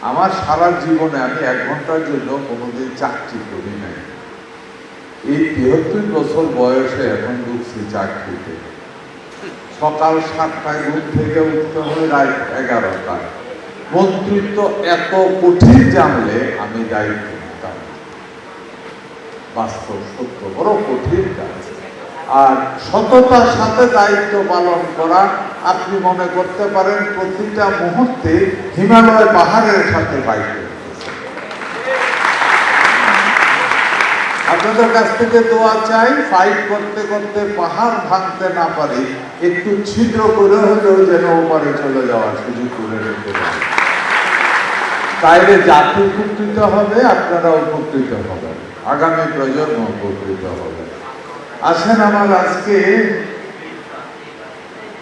আমার সারা জীবনে আমি 1 ঘন্টার জন্য কোনোদিন চাকরি করি নাই। এই 73 বছর বয়সে এখন ঢুকছি চাকরিতে। সকাল 7টায় ঘুম থেকে উঠতে হয় রাত 11টায়। মন্ত্রিত্ব এত কঠিন জানলে আমি দায়িত্ব নিতাম। বাস্তব সত্য, বড় কঠিন কাজ। আর সততার সাথে দায়িত্ব পালন করা, আপনি মনে করতে পারেন প্রতিটা মুহূর্তে হিমালয় পাহাড়ের সাথে বাইক করতেছে। আপনাদের কাছ থেকে দোয়া চাই, ফাইট করতে করতে পাহাড় ভাঙতে না পারি, একটু ছিদ্র করে হলেও যেন ওপারে চলে যাওয়ার সুযোগ করে রেখে দেয়। তাইলে জাতি উপকৃত হবে, আপনারা উপকৃত হবেন, আগামী প্রজন্ম উপকৃত হবে। আসেন আমার আজকে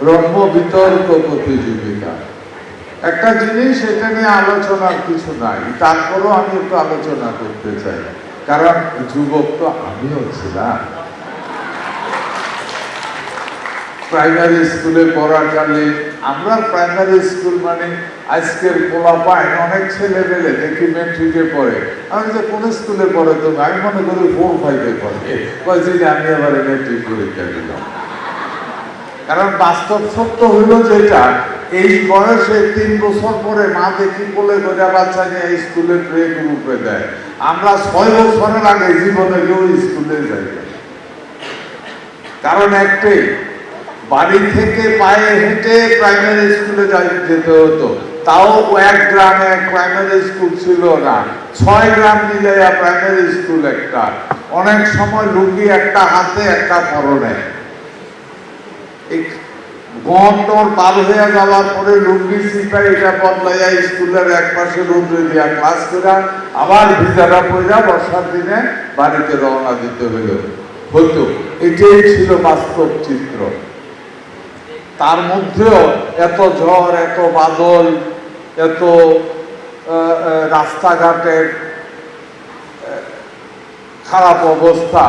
রম্য বিতর্ক প্রতিযোগিতা। একটা জিনিস, এটা নিয়ে আলোচনার কিছু নাই, তারপরও আমি একটু আলোচনা করতে চাই, কারণ যুবক তো আমিও ছিলাম। প্রাইমারি স্কুলে পড়াকালে আমরা প্রাইমারি স্কুল মানে আজকের পোলাপাইন অনেক ছেলে পেলে দেখি মেট্রিকে পড়ে। আমি যে কোন স্কুলে পড়ে তুমি, আমি মনে করি 4-5-এ পড়ে, কয়েছি যে আমি এবারে মেট্রিক পরীক্ষা দিলাম। কারণ বাস্তব সত্য হইল যেটা, এই বয়সে 3 বছর পরে মা দেখি বলে গোজা বাচ্চা নিয়ে এই স্কুলে প্লে গ্রুপে দেয়। আমরা 6 বছরের আগে জীবনে কেউ স্কুলে যাই। কারণ একটাই, বাড়ি থেকে পায়ে হেঁটে প্রাইমারি স্কুলে যেতে হতো, তাও 1 গ্রামে প্রাইমারি স্কুল ছিল না, 6 গ্রাম মিলে প্রাইমারি স্কুল একটা। অনেক সময় লুঙ্গি একটা হাতে একটা পরনে, গন্তর পার হয়ে যাওয়ার পরে লুঙ্গি সিপাই এটা বদলাইয়া স্কুলের এক পাশে রোদ্রে দিয়া ক্লাস করে আবার ভিজারা পয়লা বর্ষার দিনে বাড়িতে রওনা দিতে হতো। এটাই ছিল বাস্তব চিত্র। তার মধ্যেও এত ঝড়, এত বাদল, এত রাস্তাঘাটের খারাপ অবস্থা,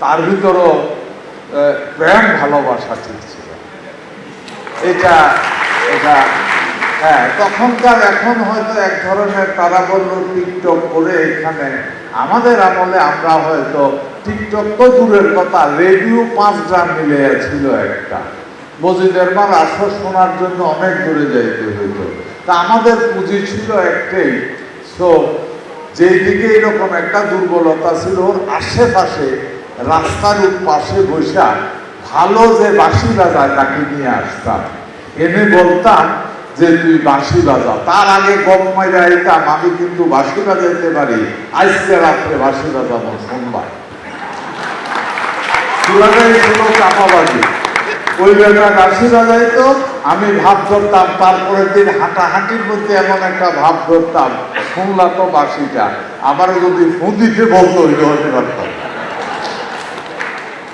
তার ভিতরও প্রেম ভালোবাসা ঠিক ছিল। এটা হ্যাঁ, তখনকার, এখন হয়তো এক ধরনের তারা বলল টিকটক করে এখানে, আমাদের আমলে আমরা হয়তো টিকটক তো দূরের কথা, রেডিও 5 গ্রাম মিলে ছিল একটা। মসজিদের মার আসর শোনার জন্য অনেক দূরে যাইতে হইতো। তা আমাদের পুঁজি ছিল একটাই, যেদিকে এরকম একটা দুর্বলতা ছিল, ওর আশেপাশে রাস্তার পাশে বসা ভালো যে বাঁশি বাজায় তাকে নিয়ে আসতাম, এনে বলতাম যে তুই বাঁশি বাজা। তার আগে গপ মাইরা আইতাম, আমি কিন্তু বাঁশি বাজাইতে পারি, আজকে রাত্রে বাঁশি বাজাবো সোমবার। চুলাটাই ছিল চাপাবাজি। ওই বেলা বাঁশি বাজাইতো, আমি ভাব ধরতাম, তারপরের দিন হাঁটাহাঁটির মধ্যে এমন একটা ভাব ধরতাম, শুনলাম তো বাঁশিটা, আমার যদি ফোন দিতে বলতো হইতে পারতাম।